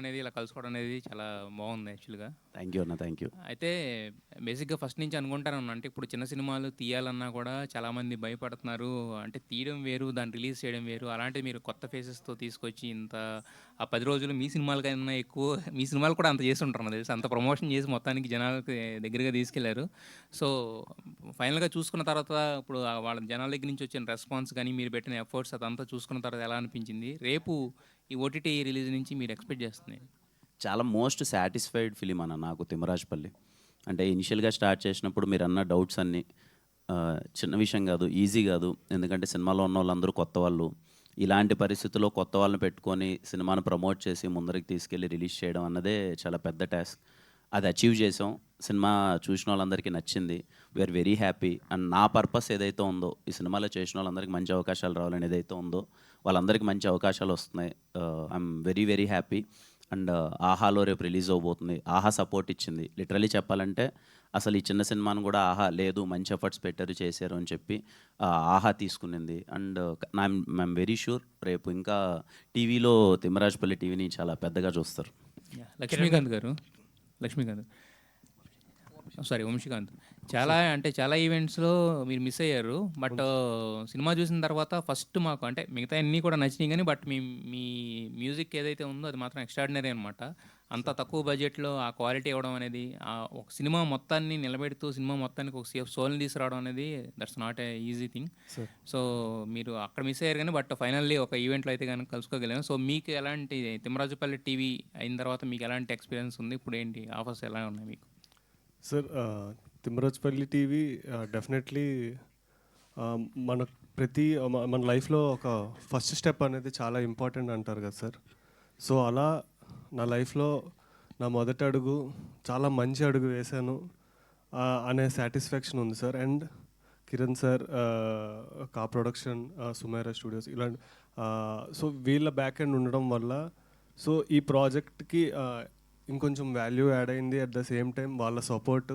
అనేది, ఇలా కలుసుకోవడం అనేది చాలా బాగుంది యాక్చువల్గా. థ్యాంక్ యూ అన్న, థ్యాంక్ యూ. అయితే బేసిక్గా ఫస్ట్ నుంచి అనుకుంటాను, అంటే ఇప్పుడు చిన్న సినిమాలు తీయాలన్నా కూడా చాలామంది భయపడుతున్నారు. అంటే తీయడం వేరు, దాన్ని రిలీజ్ చేయడం వేరు. అలాంటిది మీరు కొత్త ఫేసెస్తో తీసుకొచ్చి ఇంత ఆ 10 రోజులు మీ సినిమాలకన్నా ఎక్కువ, మీ సినిమాలు కూడా అంత చేసి ఉంటారు నాకు తెలిసి, అంత ప్రమోషన్ చేసి మొత్తానికి జనాలకి దగ్గరగా తీసుకెళ్లారు. సో ఫైనల్గా చూసుకున్న తర్వాత ఇప్పుడు వాళ్ళ జనాల దగ్గర నుంచి వచ్చిన రెస్పాన్స్ కానీ, మీరు పెట్టిన ఎఫర్ట్స్ అదంతా చూసుకున్న తర్వాత ఎలా అనిపించింది? రేపు ఈ ఓటీటీ రిలీజ్ నుంచి మీరు ఎక్స్పెక్ట్ చేస్తుంది? చాలా మోస్ట్ సాటిస్ఫైడ్ ఫిలిం అన్న నాకు తిమ్మరాజుపల్లి. అంటే ఇనిషియల్గా స్టార్ట్ చేసినప్పుడు మీరు అన్న డౌట్స్ అన్నీ చిన్న విషయం కాదు, ఈజీ కాదు. ఎందుకంటే సినిమాలో ఉన్న వాళ్ళందరూ కొత్త వాళ్ళు. ఇలాంటి పరిస్థితుల్లో కొత్త వాళ్ళని పెట్టుకొని సినిమాను ప్రమోట్ చేసి ముందరికి తీసుకెళ్ళి రిలీజ్ చేయడం అన్నదే చాలా పెద్ద టాస్క్. అది అచీవ్ చేసాం. సినిమా చూసిన వాళ్ళందరికీ నచ్చింది. We are very happy. అండ్ నా పర్పస్ ఏదైతే ఉందో, ఈ సినిమాలో చేసిన వాళ్ళందరికీ మంచి అవకాశాలు రావాలని ఏదైతే ఉందో, వాళ్ళందరికీ మంచి అవకాశాలు వస్తున్నాయి. I'm very very happy. And ఆహాలో రేపు రిలీజ్ అవబోతుంది. ఆహా సపోర్ట్ ఇచ్చింది. లిటరలీ చెప్పాలంటే అసలు ఈ చిన్న సినిమాను కూడా ఆహా లేదు, మంచి ఎఫర్ట్స్ పెట్టారు, చేశారు అని చెప్పి ఆహా తీసుకునింది. అండ్ ఐఎమ్ వెరీ షూర్ రేపు ఇంకా టీవీలో తిమ్మరాజుపల్లి టీవీని చాలా పెద్దగా చూస్తారు. లక్ష్మీకాంత్ గారు, లక్ష్మీకాంత్ సారీ వంశీకాంత్, చాలా అంటే చాలా ఈవెంట్స్లో మీరు మిస్ అయ్యారు. బట్ సినిమా చూసిన తర్వాత ఫస్ట్ మాకు, అంటే మిగతా అన్నీ కూడా నచ్చినాయి కానీ, బట్ మీ మీ మ్యూజిక్ ఏదైతే ఉందో అది మాత్రం ఎక్స్ట్రాడినరీ అనమాట. అంత తక్కువ బడ్జెట్లో ఆ క్వాలిటీ ఇవ్వడం అనేది, ఒక సినిమా మొత్తాన్ని నిలబెడుతూ సినిమా మొత్తానికి ఒక సేఫ్ సోల్ని తీసుకురావడం అనేది, that's not a easy thing. So మీరు అక్కడ మిస్ అయ్యారు కానీ, బట్ ఫైనల్లీ ఒక ఈవెంట్లో అయితే కనుక కలుసుకోగలిగాను. సో మీకు ఎలాంటి, తిమ్మరాజుపల్లి టీవీ అయిన తర్వాత మీకు ఎలాంటి ఎక్స్పీరియన్స్ ఉంది? ఇప్పుడు ఏంటి ఆఫర్స్ ఎలా ఉన్నాయి మీకు? సార్, తిమ్మరాజుపల్లి టీవీ డెఫినెట్లీ మన మన లైఫ్లో ఒక ఫస్ట్ స్టెప్ అనేది చాలా ఇంపార్టెంట్ అంటారు కదా సార్. సో అలా నా లైఫ్లో నా మొదటి అడుగు చాలా మంచి అడుగు వేశాను అనే సాటిస్ఫాక్షన్ ఉంది సార్. అండ్ కిరణ్ సార్, కా ప్రొడక్షన్, సుమైరా స్టూడియోస్, ఇలాంటి సో వీళ్ళ బ్యాక్ ఎండ్ ఉండడం వల్ల సో ఈ ప్రాజెక్ట్కి ఇంకొంచెం వాల్యూ యాడ్ అయింది. అట్ ద సేమ్ టైం వాళ్ళ సపోర్ట్,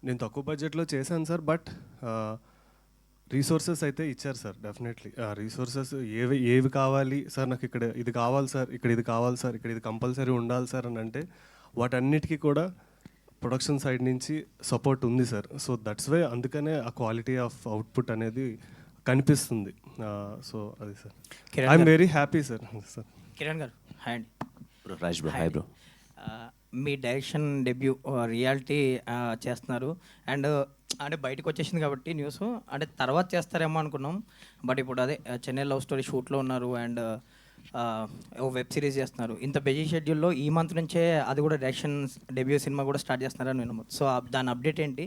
నేను తక్కువ బడ్జెట్లో చేశాను సార్, బట్ రీసోర్సెస్ అయితే ఇచ్చారు సార్. డెఫినెట్లీ రీసోర్సెస్ ఏవి కావాలి సార్, నాకు ఇక్కడ ఇది కావాలి సార్, ఇక్కడ ఇది కావాలి సార్, ఇక్కడ ఇది కంపల్సరీ ఉండాలి సార్ అని అంటే వాటన్నిటికీ కూడా ప్రొడక్షన్ సైడ్ నుంచి సపోర్ట్ ఉంది సార్. సో దట్స్ వై, అందుకనే ఆ క్వాలిటీ ఆఫ్ అవుట్పుట్ అనేది కనిపిస్తుంది. సో అది sir, I'm very happy sir. Sir Kiran గారు, హాయ్ అండి. Raj bro, hi bro. మీ డైరెక్షన్ డెబ్యూ రియాలిటీ చేస్తున్నారు. అండ్ అంటే బయటకు వచ్చేసింది కాబట్టి న్యూస్, అంటే తర్వాత చేస్తారేమో అనుకున్నాం. బట్ ఇప్పుడు అదే చెన్నై లవ్ స్టోరీ షూట్లో ఉన్నారు. అండ్ ఓ వెబ్ సిరీస్ చేస్తున్నారు. ఇంత బిజీ షెడ్యూల్లో ఈ మంత్ నుంచే అది కూడా డైరెక్షన్ డెబ్యూ సినిమా కూడా స్టార్ట్ చేస్తున్నారని విన్నాము. సో దాని అప్డేట్ ఏంటి?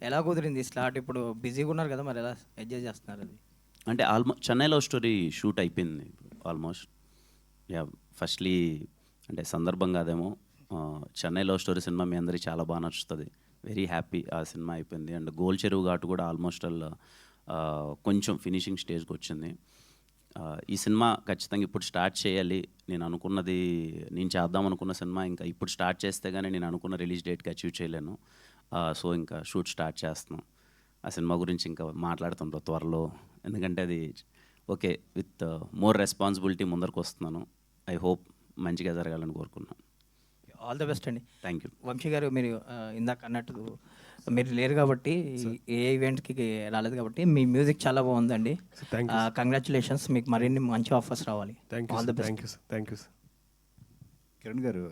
ఎలా కుదిరింది స్లాట్? ఇప్పుడు బిజీగా ఉన్నారు కదా, మరి ఎలా ఎంజాయ్ చేస్తున్నారు అది? అంటే చెన్నై లవ్ స్టోరీ షూట్ అయిపోయింది ఆల్మోస్ట్. యా, ఫస్ట్లీ అంటే సందర్భంగా అదేమో చెన్నై లవ్ స్టోరీ సినిమా మీ అందరికీ చాలా బాగా నచ్చుతుంది. వెరీ హ్యాపీ ఆ సినిమా అయిపోయింది. అండ్ గోల్ చెరువు ఘాటు కూడా ఆల్మోస్ట్ కొంచెం ఫినిషింగ్ స్టేజ్కి వచ్చింది. ఈ సినిమా ఖచ్చితంగా ఇప్పుడు స్టార్ట్ చేయాలి. నేను చేద్దాం అనుకున్న సినిమా ఇంకా ఇప్పుడు స్టార్ట్ చేస్తే కానీ నేను అనుకున్న రిలీజ్ డేట్కి అచీవ్ చేయలేను. సో ఇంకా షూట్ స్టార్ట్ చేస్తున్నాం. ఆ సినిమా గురించి ఇంకా మాట్లాడుతుంటాం త్వరలో. ఎందుకంటే అది ఓకే, విత్ మోర్ రెస్పాన్సిబిలిటీ ముందరకు వస్తున్నాను. ఐ హోప్ మంచిగా జరగాలని కోరుకున్నాను. ఆల్ ద బెస్ట్ అండి. Thank you. వంశీ గారు, మీరు ఇందాక అన్నట్టు మీరు లేరు కాబట్టి, ఏ ఈవెంట్కి రాలేదు కాబట్టి, మీ మ్యూజిక్ చాలా బాగుందండి. కంగ్రాచులేషన్స్. మీకు మరిన్ని మంచి ఆఫర్స్ రావాలి. All the best. Thank you sir. Thank you sir. Kiran గారు,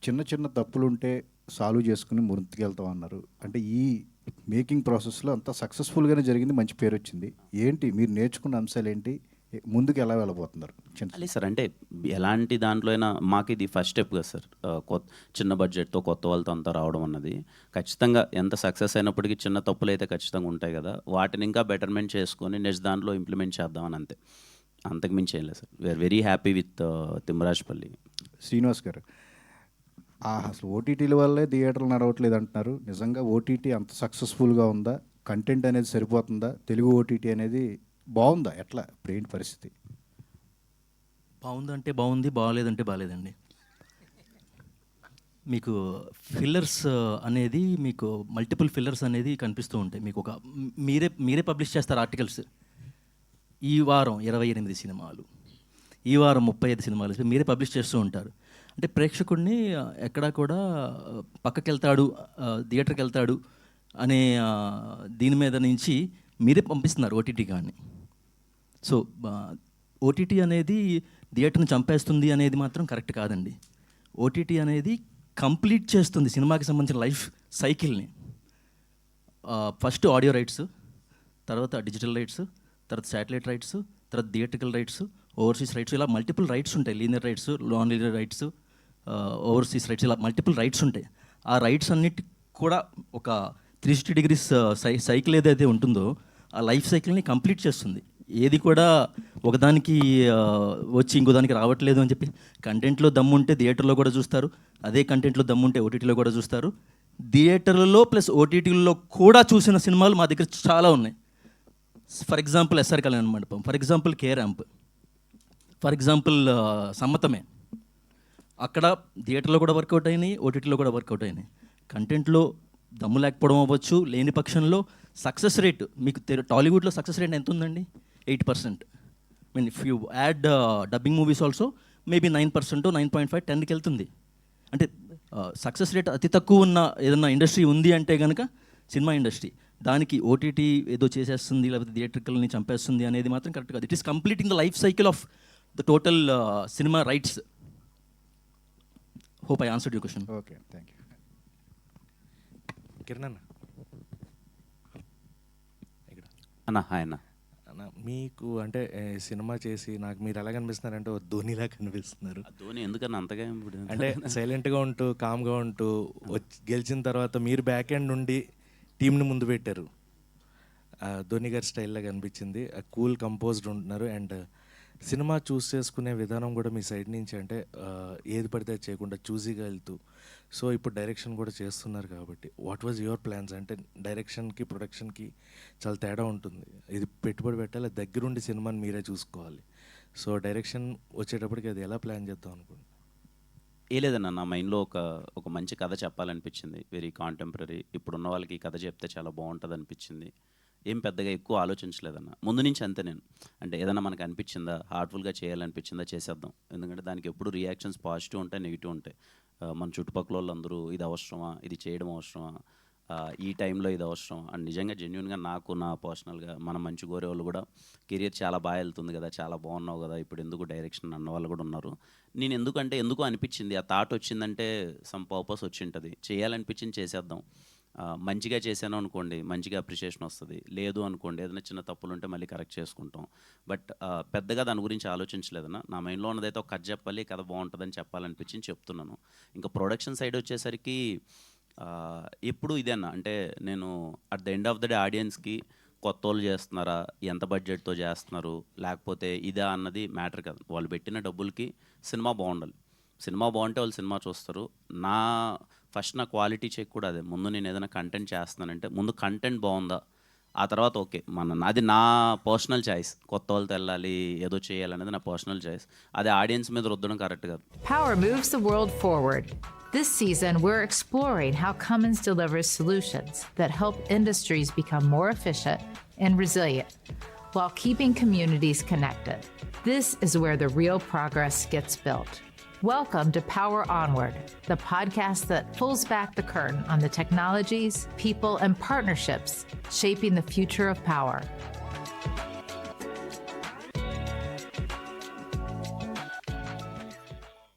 చిన్న చిన్న తప్పులు ఉంటే సాల్వ్ చేసుకుని ముందుకెళ్తాం అన్నారు. అంటే ఈ మేకింగ్ ప్రాసెస్లో అంతా సక్సెస్ఫుల్గానే జరిగింది, మంచి పేరు వచ్చింది. ఏంటి మీరు నేర్చుకున్న అంశాలు ఏంటి? ముందుకు ఎలా వెళ్ళబోతున్నారు? అలే సార్, అంటే ఎలాంటి దాంట్లో అయినా మాకు ఇది ఫస్ట్ స్టెప్ కదా సార్. చిన్న బడ్జెట్తో కొత్త వాళ్ళతో అంతా రావడం అన్నది ఖచ్చితంగా ఎంత సక్సెస్ అయినప్పటికీ చిన్న తప్పులు అయితే ఖచ్చితంగా ఉంటాయి కదా. వాటిని ఇంకా బెటర్మెంట్ చేసుకొని నెక్స్ట్ దాంట్లో ఇంప్లిమెంట్ చేద్దామని అంతే, అంతకు మించి ఏం లేదు sir. We're very happy with Thimmarajupalli. Srinivas గారు, అసలు ఓటీటీల వల్లే థియేటర్లు నడవట్లేదు అంటున్నారు. నిజంగా ఓటీటీ అంత సక్సెస్ఫుల్గా ఉందా? కంటెంట్ అనేది సరిపోతుందా? తెలుగు ఓటీటీ అనేది బాగుందా? ఎట్లా ఇప్పుడు ఏంటి పరిస్థితి? బాగుందంటే బాగుంది, బాగాలేదంటే బాగాలేదండి. మీకు ఫిల్లర్స్ అనేది, మీకు మల్టిపుల్ ఫిల్లర్స్ అనేది కనిపిస్తూ ఉంటాయి. మీకు ఒక మీరే పబ్లిష్ చేస్తారు ఆర్టికల్స్. ఈ వారం 28 సినిమాలు, ఈ వారం 35 సినిమాలు మీరే పబ్లిష్ చేస్తూ ఉంటారు. అంటే ప్రేక్షకుడిని ఎక్కడా కూడా పక్కకి వెళ్తాడు, థియేటర్కి వెళ్తాడు అనే దీని మీద నుంచి మీరే పంపిస్తున్నారు ఓటీటీ కానీ. సో ఓటీటీ అనేది థియేటర్ని చంపేస్తుంది అనేది మాత్రం కరెక్ట్ కాదండి. ఓటీటీ అనేది కంప్లీట్ చేస్తుంది సినిమాకి సంబంధించిన లైఫ్ సైకిల్ని. ఫస్ట్ ఆడియో రైట్స్, తర్వాత డిజిటల్ రైట్స్, తర్వాత శాటిలైట్ రైట్స్, తర్వాత థియేట్రికల్ రైట్స్, ఓవర్సీస్ రైట్స్, ఇలా మల్టిపుల్ రైట్స్ ఉంటాయి. Linear rights, non linear rights, overseas rights, ఇలా మల్టిపుల్ రైట్స్ ఉంటాయి. ఆ రైట్స్ అన్నిటి కూడా ఒక 360 degrees సైకిల్ ఏదైతే ఉంటుందో ఆ లైఫ్ సైకిల్ని కంప్లీట్ చేస్తుంది. ఏది కూడా ఒకదానికి వచ్చి ఇంకో దానికి రావట్లేదు అని చెప్పి, కంటెంట్లో దమ్ముంటే థియేటర్లో కూడా చూస్తారు, అదే కంటెంట్లో దమ్ముంటే ఓటీటీలో కూడా చూస్తారు. థియేటర్లలో ప్లస్ ఓటీటీలలో కూడా చూసిన సినిమాలు మా దగ్గర చాలా ఉన్నాయి. For example S R Kalyana Mandapam, for example K Ramp, for example Sammathame. అక్కడ థియేటర్లో కూడా వర్కౌట్ అయినాయి, ఓటీటీలో కూడా వర్కౌట్ అయినాయి. కంటెంట్లో దమ్ము లేకపోవడం అవ్వచ్చు, లేని పక్షంలో సక్సెస్ రేట్ మీకు టాలీవుడ్లో సక్సెస్ రేట్ ఎంత ఉందండి? 8%. Mean if you add dubbing movies also maybe 9%, 9.5, 10కి వెళ్తుంది. అంటే సక్సెస్ రేట్ అతి తక్కువ ఉన్న ఏదన్నా ఇండస్ట్రీ ఉంది అంటే కనుక సినిమా ఇండస్ట్రీ. దానికి ఓటీటీ ఏదో చేసేస్తుంది లేకపోతే థియేట్రికల్ని చంపేస్తుంది అనేది మాత్రం కరెక్ట్ కాదు. It is completing the life cycle of the total cinema rights. Hope I answered your question. Okay, thank you. Kiran అన్న, అన్న హాయ్ అన్న. అన్న మీకు అంటే సినిమా చేసి నాకు మీరు ఎలా కనిపిస్తున్నారంటే ఓ ధోనిలా కనిపిస్తున్నారు. ధోని ఎందుకన్నా అంతగా ఇప్పుడు అంటే సైలెంట్గా ఉంటూ కామ్గా ఉంటూ గెలిచిన తర్వాత మీరు బ్యాక్ ఎండ్ నుండి టీంని ముందు పెట్టారు. ధోని గారి స్టైల్లో కనిపించింది. కూల్ కంపోజ్డ్ ఉంటున్నారు. అండ్ సినిమా చూస్ చేసుకునే విధానం కూడా మీ సైడ్ నుంచి అంటే ఏది పడితే అది చేయకుండా చూజీగా వెళ్తూ, సో ఇప్పుడు డైరెక్షన్ కూడా చేస్తున్నారు కాబట్టి వాట్ వాజ్ యువర్ ప్లాన్స్? అంటే డైరెక్షన్కి ప్రొడక్షన్కి చాలా తేడా ఉంటుంది. ఇది పెట్టుబడి పెట్టాలి, దగ్గరుండి సినిమాని మీరే చూసుకోవాలి. సో డైరెక్షన్ వచ్చేటప్పటికి అది ఎలా ప్లాన్ చేద్దాం అనుకుంటున్నాను? ఏ లేదన్న, నా మైండ్లో ఒక మంచి కథ చెప్పాలనిపించింది. Very contemporary. ఇప్పుడున్న వాళ్ళకి ఈ కథ చెప్తే చాలా బాగుంటుంది అనిపించింది. ఏం పెద్దగా ఎక్కువ ఆలోచించలేదన్న. ముందు నుంచి అంతే నేను. అంటే ఏదైనా మనకు అనిపించిందా, హార్ట్ఫుల్గా చేయాలనిపించిందా చేసేద్దాం. ఎందుకంటే దానికి ఎప్పుడు రియాక్షన్స్ పాజిటివ్ ఉంటాయి, నెగిటివ్ ఉంటాయి. మన చుట్టుపక్కల వాళ్ళందరూ ఇది అవసరమా, ఇది చేయడం అవసరమా, ఈ టైంలో ఇది అవసరం అండ్ నిజంగా జెన్యున్గా నాకు నా పర్సనల్గా మనం మంచి కోరే వాళ్ళు కూడా కెరియర్ చాలా బాగా వెళ్తుంది కదా, చాలా బాగున్నావు కదా, ఇప్పుడు ఎందుకు డైరెక్షన్ అన్న వాళ్ళు కూడా ఉన్నారు. నేను ఎందుకు అనిపించింది, ఆ థాట్ వచ్చిందంటే సమ్ పర్పస్ వచ్చి ఉంటుంది. చేయాలనిపించింది చేసేద్దాం. మంచిగా చేశాను అనుకోండి మంచిగా అప్రిషియేషన్ వస్తుంది, లేదు అనుకోండి ఏదైనా చిన్న తప్పులు ఉంటే మళ్ళీ కరెక్ట్ చేసుకుంటాం. బట్ పెద్దగా దాని గురించి ఆలోచించలేదన్నా. నా మైండ్లో ఉన్నదైతే ఒక కథ చెప్పాలి, కథ బాగుంటుందని చెప్పాలనిపించింది చెప్తున్నాను. ఇంకా ప్రొడక్షన్ సైడ్ వచ్చేసరికి ఎప్పుడు ఇదేనా అంటే నేను at the end of the day ఆడియన్స్కి కొత్త వాళ్ళు చేస్తున్నారా, ఎంత బడ్జెట్తో చేస్తున్నారు, లేకపోతే ఇదా అన్నది మ్యాటర్ కాదు. వాళ్ళు పెట్టిన డబ్బులకి సినిమా బాగుండాలి. సినిమా బాగుంటే వాళ్ళు సినిమా చూస్తారు. ఫస్ట్ నా క్వాలిటీ చెక్ కూడా అదే. ముందు నేను ఏదైనా కంటెంట్ చేస్తున్నానంటే ముందు కంటెంట్ బాగుందా, ఆ తర్వాత ఓకే అది నా పర్సనల్ చాయిస్. కొత్త వాళ్ళతో వెళ్ళాలి ఏదో చేయాలనేది నా పర్సనల్ చాయిస్. అదే ఆడియన్స్ మీద రుద్దడం కరెక్ట్ కాదు. Power moves the world forward. This season, we're exploring how Cummins delivers solutions that help industries become more efficient and resilient while keeping communities connected. This is where the real progress gets built. Welcome to Power Onward, the podcast that pulls back the curtain on the technologies, people, and partnerships shaping the future of power.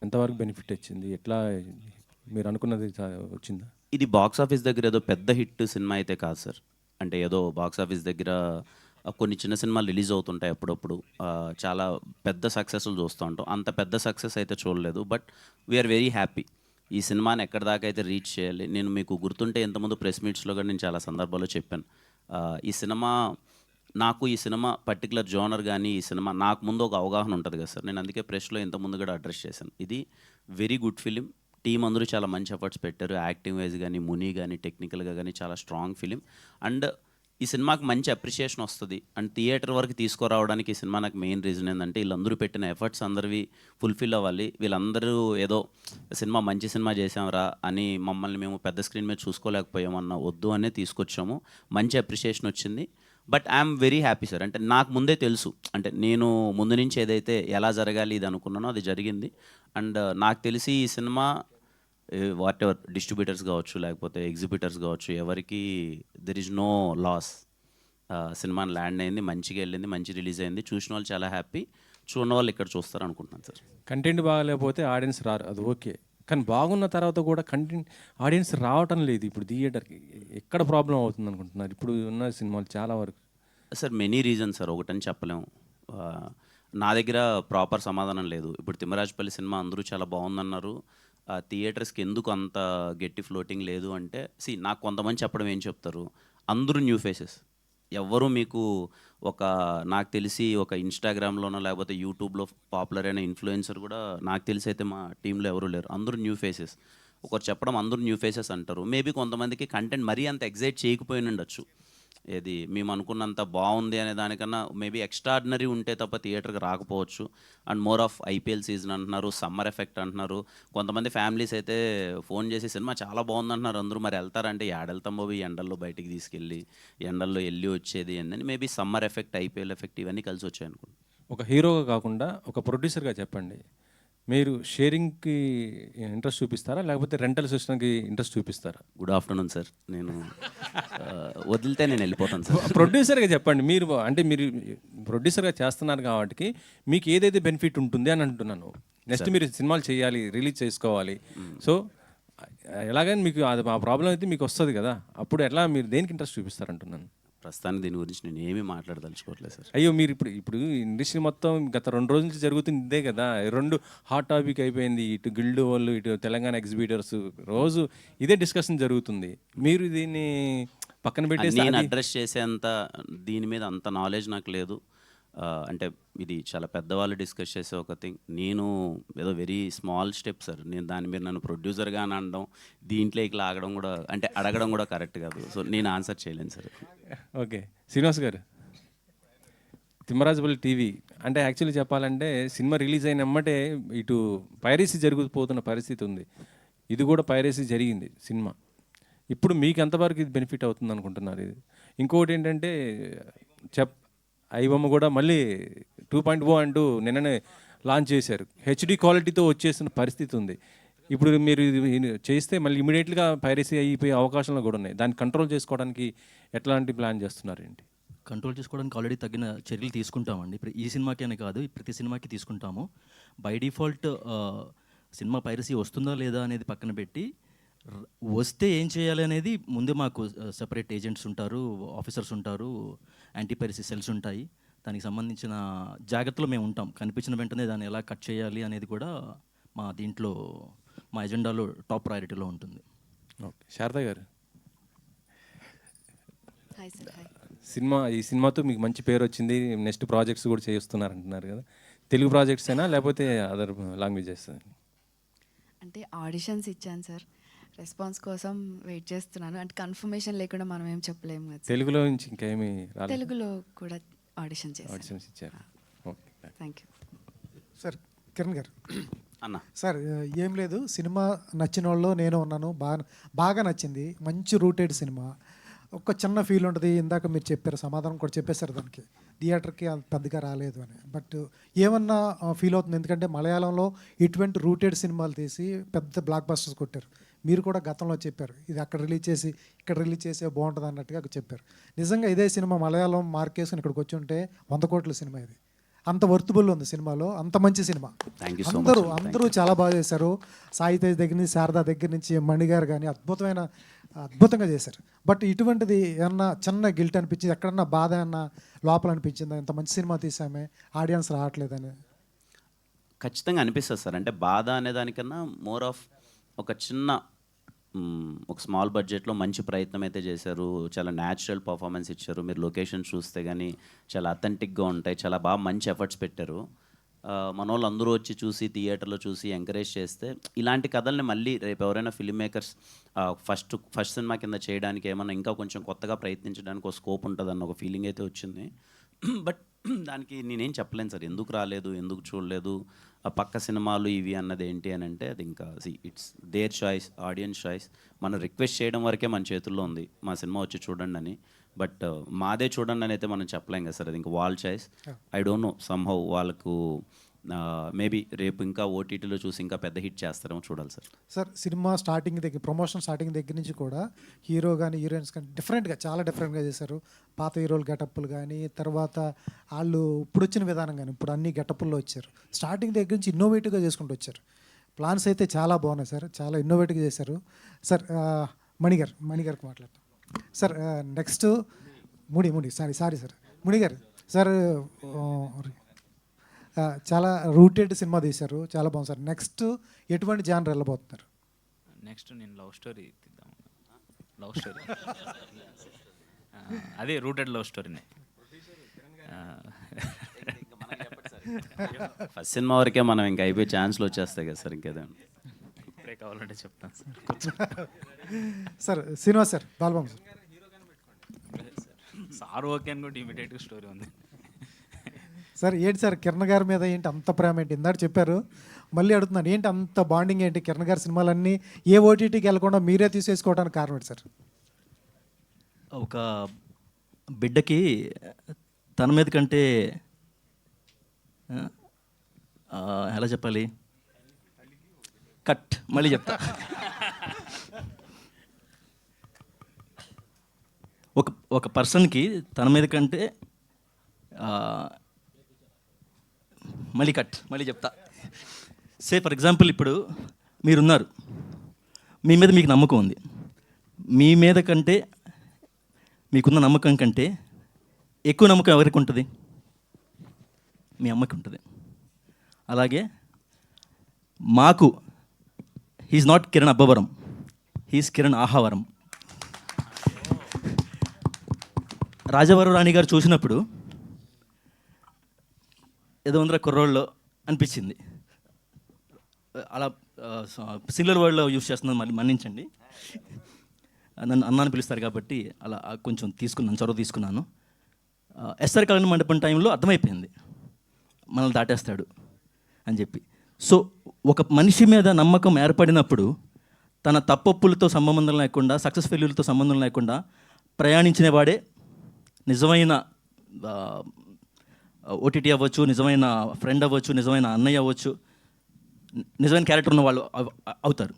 ఎంతవరకు benefit వచ్చింది, ఎట్లా మీరు అనుకున్నది వచ్చిందా? ఇది box office దగ్గర ఏదో పెద్ద హిట్ సినిమా అయితే కాదు సార్. అంటే ఏదో బాక్స్ ఆఫీస్ దగ్గర కొన్ని చిన్న సినిమాలు రిలీజ్ అవుతుంటాయి అప్పుడప్పుడు, చాలా పెద్ద సక్సెస్లు చూస్తూ ఉంటాం. అంత పెద్ద సక్సెస్ అయితే చూడలేదు. But we are very happy. ఈ సినిమాని ఎక్కడి దాకా అయితే రీచ్ చేయాలి. నేను మీకు గుర్తుంటే ఇంతకుముందు ప్రెస్ మీట్స్లో కూడా నేను చాలా సందర్భాల్లో చెప్పాను, ఈ సినిమా పర్టికులర్ జోనర్ కానీ ఈ సినిమా నాకు ముందు ఒక అవగాహన ఉంటుంది కదా సార్. నేను అందుకే ప్రెస్లో ఇంతకుముందు కూడా అడ్రస్ చేశాను. ఇది వెరీ గుడ్ ఫిలిం. టీం అందరూ చాలా మంచి ఎఫర్ట్స్ పెట్టారు. యాక్టింగ్ వైజ్ కానీ, ముని కానీ, టెక్నికల్గా కానీ చాలా స్ట్రాంగ్ ఫిలిం. అండ్ ఈ సినిమాకి మంచి అప్రిషియేషన్ వస్తుంది. అండ్ థియేటర్ వరకు తీసుకురావడానికి ఈ సినిమా నాకు మెయిన్ రీజన్ ఏంటంటే వీళ్ళందరూ పెట్టిన ఎఫర్ట్స్ అందరివి ఫుల్ఫిల్ అవ్వాలి. వీళ్ళందరూ ఏదో సినిమా మంచి సినిమా చేసాంరా అని మమ్మల్ని మేము పెద్ద స్క్రీన్ మీద చూసుకోలేకపోయామన్న వద్దు అనే తీసుకొచ్చాము. మంచి అప్రిషియేషన్ వచ్చింది. But I'm very happy sir. అంటే నాకు ముందే తెలుసు, అంటే నేను ముందు నుంచి ఏదైతే ఎలా జరగాలి ఇది అనుకున్నానో అది జరిగింది. అండ్ నాకు తెలిసి ఈ సినిమా వాట్ ఎవర్ డిస్ట్రిబ్యూటర్స్ కావచ్చు, లేకపోతే ఎగ్జిబిటర్స్ కావచ్చు, ఎవరికి దెర్ ఈజ్ నో లాస్. సినిమాని ల్యాండ్ అయింది, మంచిగా వెళ్ళింది, మంచి రిలీజ్ అయింది, చూసిన వాళ్ళు చాలా హ్యాపీ, చూడని వాళ్ళు ఇక్కడ చూస్తారు అనుకుంటున్నాను సార్. కంటెంట్ బాగాలేకపోతే ఆడియన్స్ రారు, అది ఓకే. కానీ బాగున్న తర్వాత కూడా కంటెంట్ ఆడియన్స్ రావటం లేదు. ఇప్పుడు థియేటర్కి ఎక్కడ ప్రాబ్లం అవుతుంది అనుకుంటున్నారు ఇప్పుడు ఉన్న సినిమాలు చాలా వరకు? సార్ మెనీ రీజన్స్ సార్, ఒకటని చెప్పలేము. నా దగ్గర ప్రాపర్ సమాధానం లేదు. ఇప్పుడు తిమ్మరాజుపల్లి సినిమా అందరూ చాలా బాగుందన్నారు, థియేటర్స్కి ఎందుకు అంత గట్టి ఫ్లోటింగ్ లేదు అంటే, నాకు కొంతమంది చెప్పడం ఏం చెప్తారు, అందరూ న్యూ ఫేసెస్. ఎవ్వరూ మీకు నాకు తెలిసి ఒక ఇన్స్టాగ్రామ్లోనో లేకపోతే యూట్యూబ్లో పాపులర్ అయిన ఇన్ఫ్లుయెన్సర్ కూడా నాకు తెలిసి అయితే మా టీంలో ఎవరూ లేరు. అందరూ న్యూ ఫేసెస్. ఒకరు చెప్పడం అందరూ న్యూ ఫేసెస్ అంటారు. మేబీ కొంతమందికి కంటెంట్ మరీ అంత ఎగ్జైట్ చేయకపోయి ఉండొచ్చు, ఏది మేము అనుకున్నంత బాగుంది అనే దానికన్నా మేబీ ఎక్స్ట్రాడినరీ ఉంటే తప్ప థియేటర్కి రాకపోవచ్చు. And more of IPL season అంటున్నారు, సమ్మర్ ఎఫెక్ట్ అంటున్నారు. కొంతమంది ఫ్యామిలీస్ అయితే ఫోన్ చేసి సినిమా చాలా బాగుంది అంటున్నారు, అందరూ మరి వెళ్తారంటే ఏడెళ్తాం బాబు, ఎండల్లో బయటికి తీసుకెళ్ళి ఎండల్లో వెళ్ళి వచ్చేది అని. Maybe summer effect, IPL effect ఇవన్నీ కలిసి వచ్చాయి అనుకోండి. ఒక హీరోగా కాకుండా ఒక ప్రొడ్యూసర్గా చెప్పండి, మీరు షేరింగ్కి ఇంట్రెస్ట్ చూపిస్తారా లేకపోతే రెంటల్ సిస్టమ్కి ఇంట్రెస్ట్ చూపిస్తారా? Good afternoon sir. నేను వదిలితే నేను వెళ్ళిపోతాను సార్. ప్రొడ్యూసర్గా చెప్పండి. మీరు అంటే మీరు ప్రొడ్యూసర్గా చేస్తున్నారు కాబట్టి మీకు ఏదైతే బెనిఫిట్ ఉంటుంది అని అంటున్నాను. నెక్స్ట్ మీరు సినిమాలు చేయాలి, రిలీజ్ చేసుకోవాలి. సో ఎలాగని మీకు అది ఆ ప్రాబ్లం అయితే మీకు వస్తుంది కదా, అప్పుడు ఎట్లా మీరు దేనికి ఇంట్రెస్ట్ చూపిస్తారంటున్నాను. ప్రస్తుతానికి దీని గురించి నేను ఏమీ మాట్లాడదలుచుకోవట్లేదు సార్. అయ్యో మీరు ఇప్పుడు ఇండస్ట్రీ మొత్తం గత 2 రోజుల నుంచి జరుగుతుంది ఇదే కదా, 2 హాట్ టాపిక్ అయిపోయింది. ఇటు గిల్డ్ వాళ్ళు, ఇటు తెలంగాణ ఎగ్జిబిటర్స్, రోజు ఇదే డిస్కషన్ జరుగుతుంది. మీరు దీన్ని పక్కన పెట్టేసి నేను అడ్రస్ చేసేంత దీని మీద అంత నాలెడ్జ్ నాకు లేదు. అంటే ఇది చాలా పెద్దవాళ్ళు డిస్కస్ చేసే ఒక థింగ్. నేను ఏదో వెరీ స్మాల్ స్టెప్ సార్. నేను దాని మీద నన్ను ప్రొడ్యూసర్గా అని అనడం, దీంట్లో ఇట్లా ఆగడం కూడా అంటే అడగడం కూడా కరెక్ట్ కాదు. సో నేను ఆన్సర్ చేయలేను సార్. ఓకే శ్రీనివాస్ గారు, తిమ్మరాజుపల్లి టీవీ అంటే యాక్చువల్లీ చెప్పాలంటే సినిమా రిలీజ్ అయిన వెంబటే ఇటు పైరసీ జరిగిపోతున్న పరిస్థితి ఉంది. ఇది కూడా పైరసీ జరిగింది సినిమా. ఇప్పుడు మీకు ఎంతవరకు ఇది బెనిఫిట్ అవుతుంది అనుకుంటున్నారు? ఇది ఇంకొకటి ఏంటంటే ఐబొమ్మ కూడా మళ్ళీ 2.0 అంటూ నిన్ననే లాంచ్ చేశారు. హెచ్డి క్వాలిటీతో వచ్చేసిన పరిస్థితి ఉంది. ఇప్పుడు మీరు ఇది చేస్తే మళ్ళీ ఇమీడియట్గా పైరసీ అయిపోయే అవకాశాలు కూడా ఉన్నాయి. దాన్ని కంట్రోల్ చేసుకోవడానికి ఎట్లాంటి ప్లాన్ చేస్తున్నారు ఏంటి? కంట్రోల్ చేసుకోవడానికి ఆల్రెడీ తగిన చర్యలు తీసుకుంటామండి. ఇప్పుడు ఈ సినిమాకి అని కాదు, ప్రతి సినిమాకి తీసుకుంటాము. బై డిఫాల్ట్ సినిమా పైరసీ వస్తుందా లేదా అనేది పక్కన పెట్టి, వస్తే ఏం చేయాలి అనేది ముందే మాకు సెపరేట్ ఏజెంట్స్ ఉంటారు, ఆఫీసర్స్ ఉంటారు, యాంటీ పైరసీ సెల్స్ ఉంటాయి. దానికి సంబంధించిన జాగ్రత్తలు మేము ఉంటాం. కనిపించిన వెంటనే దాన్ని ఎలా కట్ చేయాలి అనేది కూడా మా దీంట్లో మా ఎజెండాలో టాప్ ప్రయారిటీలో ఉంటుంది. ఓకే శారదా గారు, ఈ హాయ్ సినిమాతో మీకు మంచి పేరు వచ్చింది, నెక్స్ట్ ప్రాజెక్ట్స్ కూడా చేస్తున్నారు అంటున్నారు కదా, తెలుగు ప్రాజెక్ట్స్ అయినా లేకపోతే అదర్ లాంగ్వేజెస్? అంటే ఆడిషన్స్ ఇచ్చాను సార్, రెస్పాన్స్ కోసం వెయిట్ చేస్తున్నాను. అంటే కన్ఫర్మేషన్ లేకుండా మనం ఏం చెప్పలేము కదా. తెలుగులో నుంచి ఇంకేమీ రాలేదు? తెలుగులో కూడా ఆడిషన్స్ ఇచ్చారు. Okay thank you sir. Kiran గారు అన్న సార్, ఏం లేదు, సినిమా నచ్చిన వాళ్ళు నేను ఉన్నాను. బాగా నచ్చింది, మంచి రూటెడ్ సినిమా. ఒక చిన్న ఫీల్ ఉంటుంది, ఇందాక మీరు చెప్పారు, సమాధానం కూడా చెప్పేశారు దానికి, థియేటర్కి అంత పెద్దగా రాలేదు అని. బట్ ఏమన్నా ఫీల్ అవుతుంది, ఎందుకంటే మలయాళంలో ఇటువంటి రూటెడ్ సినిమాలు తీసి పెద్ద బ్లాక్ బస్టర్స్ కొట్టారు. మీరు కూడా గతంలో చెప్పారు, ఇది అక్కడ రిలీజ్ చేసి ఇక్కడ రిలీజ్ చేసే బాగుంటుంది అన్నట్టుగా చెప్పారు. నిజంగా ఇదే సినిమా మలయాళం మార్కేసుకుని ఇక్కడికి వచ్చి ఉంటే 100 కోట్ల సినిమా ఇది. అంత వర్తుబుల్ ఉంది సినిమాలో, అంత మంచి సినిమా. అందరూ చాలా బాగా చేశారు. సాయి తేజ్ దగ్గర నుంచి, శారదా దగ్గర నుంచి, మణిగారు కానీ అద్భుతంగా చేశారు. బట్ ఇటువంటిది ఏమన్నా చిన్న గిల్ట్ అనిపించింది, ఎక్కడన్నా బాధ అన్నా లోపల అనిపించిందా, ఇంత మంచి సినిమా తీసామే ఆడియన్స్ రావట్లేదని? ఖచ్చితంగా అనిపిస్తుంది సార్. అంటే బాధ అనే దానికన్నా మోర్ ఆఫ్ ఒక చిన్న ఒక స్మాల్ బడ్జెట్లో మంచి ప్రయత్నం అయితే చేశారు. చాలా న్యాచురల్ పర్ఫార్మెన్స్ ఇచ్చారు. మీరు లొకేషన్ చూస్తే కానీ చాలా అథెంటిక్గా ఉంటాయి, చాలా బాగా మంచి ఎఫర్ట్స్ పెట్టారు. మన వాళ్ళు అందరూ వచ్చి చూసి థియేటర్లో చూసి ఎంకరేజ్ చేస్తే ఇలాంటి కథల్ని మళ్ళీ రేపు ఎవరైనా ఫిల్మ్ మేకర్స్ ఫస్ట్ సినిమా కింద చేయడానికి ఏమన్నా ఇంకా కొంచెం కొత్తగా ప్రయత్నించడానికి ఒక స్కోప్ ఉంటుందన్న ఒక ఫీలింగ్ అయితే వచ్చింది. బట్ దానికి నేనేం చెప్పలేను సార్, ఎందుకు రాలేదు, ఎందుకు చూడలేదు, ఆ పక్క సినిమాలు ఇవి అన్నది ఏంటి అని అంటే అది ఇంకా it's their choice, audience choice. మనం రిక్వెస్ట్ చేయడం వరకే మన చేతుల్లో ఉంది, మా సినిమా వచ్చి చూడండి అని. బట్ మాదే చూడండి అని అయితే మనం చెప్పలేం కదా సార్, అది ఇంకా వాళ్ళ choice. I don't no, somehow వాళ్ళకు మేబీ రేపు ఇంకా ఓటీటీలో చూసి ఇంకా పెద్ద హిట్ చేస్తారేమో, చూడాలి సార్. సార్ సినిమా స్టార్టింగ్ దగ్గర, ప్రమోషన్ స్టార్టింగ్ దగ్గర నుంచి కూడా హీరో కానీ హీరోయిన్స్ కానీ డిఫరెంట్గా, చాలా డిఫరెంట్గా చేశారు. పాత హీరోలు గెటప్పులు కానీ, తర్వాత వాళ్ళు ఇప్పుడు వచ్చిన విధానం కానీ, ఇప్పుడు అన్ని గెటప్పుల్లో వచ్చారు. స్టార్టింగ్ దగ్గర నుంచి ఇన్నోవేటివ్గా చేసుకుంటూ వచ్చారు. ప్లాన్స్ అయితే చాలా బాగున్నాయి సార్, చాలా ఇన్నోవేటివ్గా చేశారు. సార్ మణిగారికి మాట్లాడతాం. సార్ నెక్స్ట్ ముడి సారీ సార్ మునిగారు సార్, చాలా రూటెడ్ సినిమా తీశారు, చాలా బాగుంది సార్. నెక్స్ట్ ఎటువంటి జానర్ వెళ్ళబోతున్నారు? నెక్స్ట్ నేను లవ్ స్టోరీ తీద్దాం. లవ్ స్టోరీ అదే రూటెడ్ లవ్ స్టోరీనే. ఫస్ట్ సినిమా వరకే మనం ఇంకా అయిపోయి ఛాన్స్లు వచ్చేస్తాయి కదా సార్, ఇంకేదో ఇప్పుడే కావాలంటే చెప్తాను sir. Sir Srinivas sir, Balababu sir. Sir okay అనుకుంటే ఇమీడియట్గా స్టోరీ ఉంది. సార్ ఏంటి సార్ కిరణ్ గారి మీద ఏంటి అంత ప్రేమ ఏంటి? ఇందాక చెప్పారు, మళ్ళీ అడుగుతున్నాను, ఏంటి అంత బాండింగ్ ఏంటి? కిరణ్ గారి సినిమాలన్నీ ఏ ఓటీటీకి వెళ్ళకుండా మీరే తీసేసుకోవడానికి కారణం ఏంటి సార్? ఒక బిడ్డకి తన మీద కంటే ఎలా చెప్పాలి, కట్ మళ్ళీ చెప్తా. ఒక పర్సన్కి తన మీద కంటే మళ్ళీ చెప్తా. సే ఫర్ ఎగ్జాంపుల్, ఇప్పుడు మీరున్నారు, మీ మీద మీకు నమ్మకం ఉంది. మీ మీద కంటే, మీకున్న నమ్మకం కంటే ఎక్కువ నమ్మకం ఎవరికి ఉంటుంది? మీ అమ్మకి ఉంటుంది. అలాగే మాకు he's not Kiran Abbavaram, he's Kiran Ahavaram. Rajavaram Rani గారు చూసినప్పుడు ఏదో ఉందిరా కుర్రోళ్ళు అనిపించింది. అలా సింగులర్ వర్డ్లో యూస్ చేస్తున్నాను, మళ్ళీ మన్నించండి. నన్ను అన్నాన్ని పిలుస్తారు కాబట్టి అలా కొంచెం చొరవ తీసుకున్నాను. ఎస్ఆర్ కళ్యాణ మండపం టైంలో అర్థమైపోయింది మనల్ని దాటేస్తాడు అని చెప్పి. సో ఒక మనిషి మీద నమ్మకం ఏర్పడినప్పుడు తన తప్పొప్పులతో సంబంధం లేకుండా, సక్సెస్ ఫెయిల్యూర్లతో సంబంధం లేకుండా ప్రయాణించిన వాడే నిజమైన ఓటీటీ అవ్వచ్చు, నిజమైన ఫ్రెండ్ అవ్వచ్చు, నిజమైన అన్నయ్య అవ్వచ్చు, నిజమైన క్యారెక్టర్ ఉన్న వాళ్ళు అవుతారు.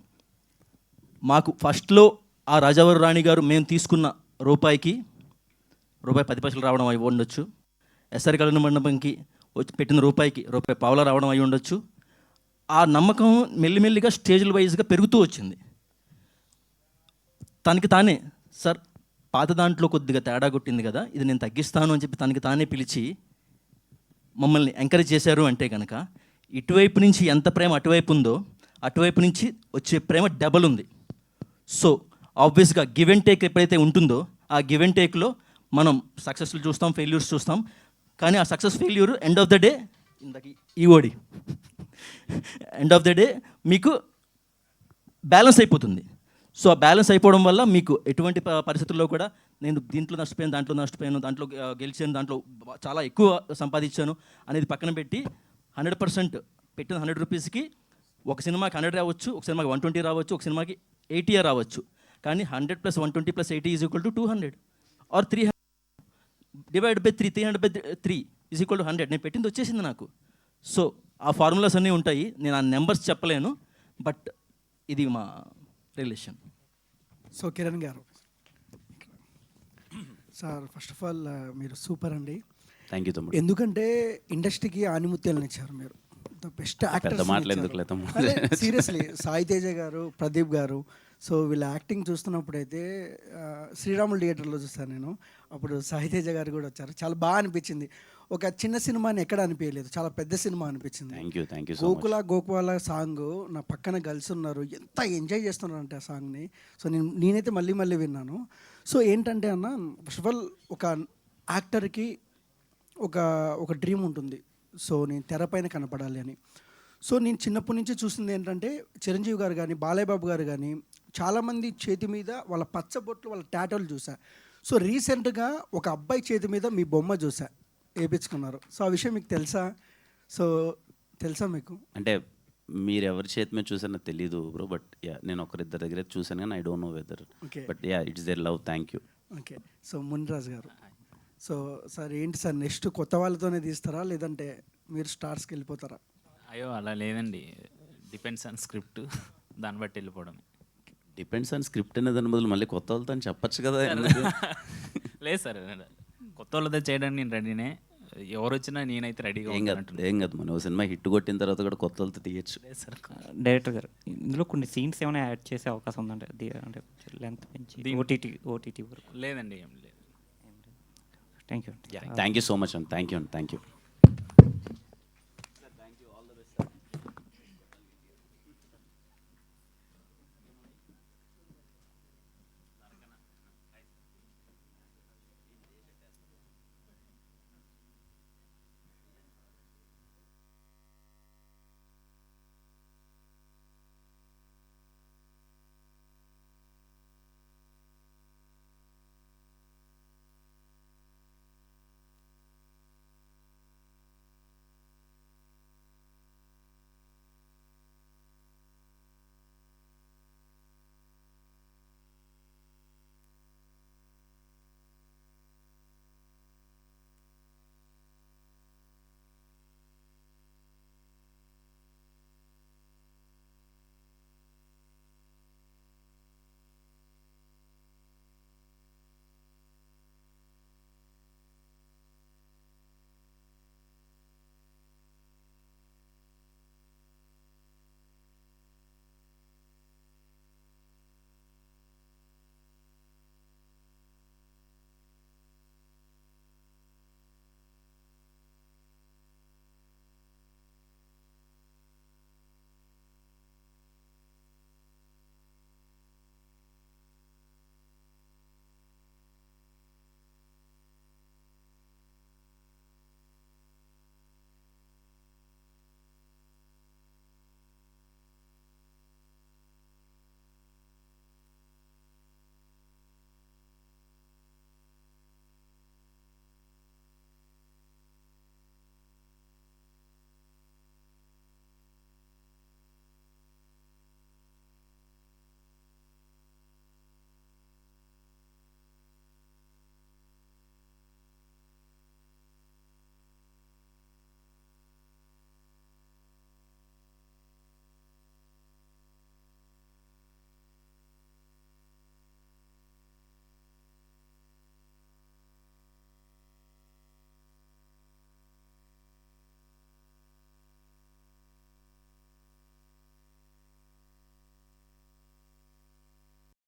మాకు ఫస్ట్లో ఆ రాజావారి రాణి గారు మేము తీసుకున్న రూపాయి 10 పైసలు రావడం అయి ఉండొచ్చు. ఎస్ఆర్ కళ్యాణ మండపంకి పెట్టిన రూపాయి పావలా రావడం అయి ఉండొచ్చు. ఆ నమ్మకం మెల్లిమెల్లిగా స్టేజ్ల వైజ్గా పెరుగుతూ వచ్చింది. తనకి తానే, సార్ పాత దాంట్లో కొద్దిగా తేడా కొట్టింది కదా, ఇది నేను తగ్గిస్తాను అని చెప్పి తనకి తానే పిలిచి మమ్మల్ని ఎంకరేజ్ చేశారు. అంటే కనుక ఇటువైపు నుంచి ఎంత ప్రేమ అటువైపు ఉందో, అటువైపు నుంచి వచ్చే ప్రేమ డబల్ ఉంది. సో ఆబ్వియస్గా గివ్ అండ్ టేక్ ఎప్పుడైతే ఉంటుందో, ఆ గివ్ అండ్ టేక్లో మనం సక్సెస్లు చూస్తాం, ఫెయిల్యూర్స్ చూస్తాం. కానీ ఆ success failure end of the day, EOD end of the day మీకు బ్యాలెన్స్ అయిపోతుంది. సో ఆ బ్యాలెన్స్ అయిపోవడం వల్ల మీకు ఎటువంటి పరిస్థితుల్లో కూడా నేను దీంట్లో నష్టపోయాను, దాంట్లో గెలిచాను, దాంట్లో చాలా ఎక్కువ సంపాదించాను అనేది పక్కన పెట్టి 100% పెట్టిన 100 రూపీస్కి ఒక సినిమాకి 100 రావచ్చు, ఒక సినిమాకి 120 రావచ్చు, ఒక సినిమాకి 80 రావచ్చు. కానీ 100 + 120 + 80 = 200 ఆర్ 300 డివైడ్ బై 3, 300/3 = 100. నేను పెట్టింది వచ్చేసింది నాకు. సో ఆ ఫార్ములాస్ అన్నీ ఉంటాయి. నేను ఆ నెంబర్స్ చెప్పలేను, బట్ ఇది మా రిలేషన్. సో కిరణ్ గారు సార్, ఫస్ట్ ఆఫ్ ఆల్ మీరు సూపర్ అండి. థ్యాంక్ యూ తమ్ముడు. ఎందుకంటే ఇండస్ట్రీకి ఆనిముత్యాలను ఇచ్చారు మీరు. The best actor. Seriously Sai Teja గారు, ప్రదీప్ గారు. సో వీళ్ళ యాక్టింగ్ చూస్తున్నప్పుడైతే శ్రీరాములు థియేటర్లో చూస్తాను నేను. అప్పుడు సాయి తేజ గారు కూడా వచ్చారు. చాలా బాగా అనిపించింది. ఒక చిన్న సినిమాని ఎక్కడ అనిపించలేదు, చాలా పెద్ద సినిమా అనిపించింది. Thank you. గోకుల సాంగ్ నా పక్కన గర్ల్స్ ఉన్నారు, ఎంత ఎంజాయ్ చేస్తున్నారు అంటే ఆ సాంగ్ని. సో నేనైతే మళ్ళీ విన్నాను. సో ఏంటంటే అన్న, ఫస్ట్ ఆఫ్ ఆల్ ఒక యాక్టర్కి ఒక డ్రీమ్ ఉంటుంది. సో నేను తెరపైన కనపడాలి అని. సో నేను చిన్నప్పటి నుంచి చూసింది ఏంటంటే, చిరంజీవి గారు కానీ, బాలయ్య బాబు గారు కానీ, చాలామంది చేతి మీద వాళ్ళ పచ్చబొట్లు, వాళ్ళ టాటోలు చూసా. సో రీసెంట్గా ఒక అబ్బాయి చేతి మీద మీ బొమ్మ చూసా, వేయించుకున్నారు. సో ఆ విషయం మీకు తెలుసా? సో తెలుసా మీకు? అంటే మీరు ఎవరి చేతి మీద చూసానో తెలీదు బ్రో, బట్ నేను ఒకరిద్దరి దగ్గర చూసాను కానీ I don't know whether. But it's their love. Thank you. Okay. So Munraj గారు, సో సార్ ఏంటి సార్, నెక్స్ట్ కొత్త వాళ్ళతోనే తీస్తారా లేదంటే మీరు స్టార్స్కి వెళ్ళిపోతారా? అయ్యో అలా లేదండి, డిపెండ్స్ ఆన్ స్క్రిప్ట్, దాన్ని బట్టి వెళ్ళిపోవడం. డిపెండ్స్ ఆన్ స్క్రిప్ట్ అనే దాని బదులు మళ్ళీ కొత్త వాళ్ళతో అని చెప్పచ్చు కదా. ఎందుకు? లేదు సార్, కొత్త వాళ్ళతో చేయడానికి నేను రెడీనే, ఎవరు వచ్చినా నేనైతే రెడీగా ఏం కాదు, ఏం కాదు. మనం ఓ సినిమా హిట్ కొట్టిన తర్వాత కూడా కొత్త వాళ్ళతో తీయచ్చు. సార్. డైరెక్టర్ గారు, ఇందులో కొన్ని సీన్స్ ఏమైనా యాడ్ చేసే అవకాశం ఉందంటే అంటే లెంత్ పెంచి ఓటీటీ వరకు? లేదండి, ఏం లేదు. Thank you. Thank you so much అండి. థ్యాంక్ యూ అండి. Thank you.